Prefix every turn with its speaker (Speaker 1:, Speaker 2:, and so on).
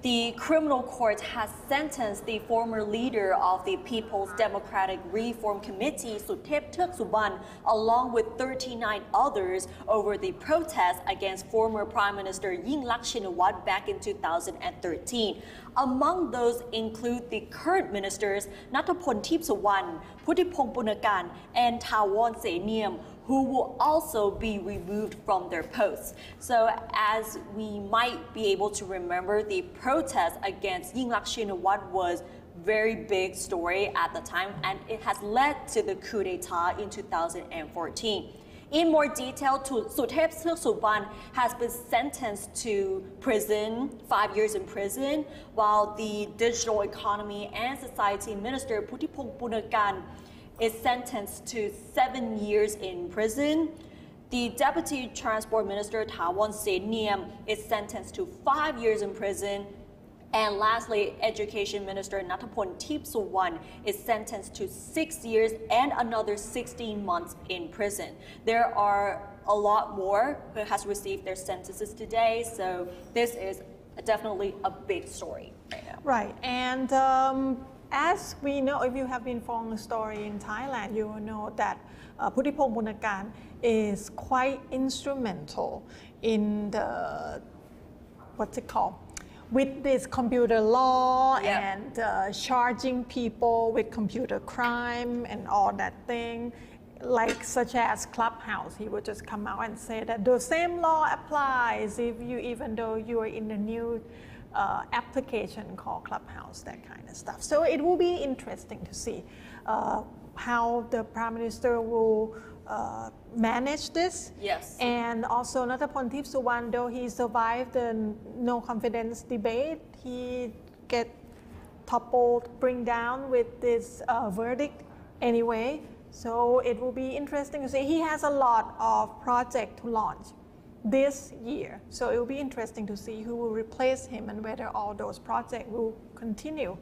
Speaker 1: The criminal court has sentenced the former leader of the People's Democratic Reform Committee, Suthep along with 39 others over the protest against former Prime Minister Yingluck Shinawatra back in 2013. Among those include the current ministers Nattapol Theepsuwrn, Puttipong Punakan, and Thawon Seniam, who will also be removed from their posts. So as we might be able to remember, the protest against Yingluck Shinawatra was very big story at the time, and it has led to the coup d'etat in 2014. In more detail, Suthep has been sentenced to prison, 5 years in prison, while the Digital Economy and Society Minister Puttipong Punakan is sentenced to 7 years in prison. The Deputy Transport Minister Thawon Seniam is sentenced to 5 years in prison. And lastly, Education Minister Nattapol Theepsuwrn is sentenced to 6 years and another 16 months in prison. There are a lot more who has received their sentences today, so this is definitely a big story right now.
Speaker 2: Right, and as we know, if you have been following the story in Thailand, you will know that Puttipong Punakan is quite instrumental in the, what's it called? With this computer law and charging people with computer crime and all that thing, like such as Clubhouse. He would just come out and say that the same law applies if you, even though you are in a new application called Clubhouse, that kind of stuff. So it will be interesting to see how the Prime Minister will manage this.
Speaker 1: Yes.
Speaker 2: And also Nattapol Theepsuwrn, though he survived the no confidence debate, he get toppled, bring down with this verdict anyway. So it will be interesting to see. He has a lot of projects to launch this year. So it will be interesting to see who will replace him and whether all those projects will continue.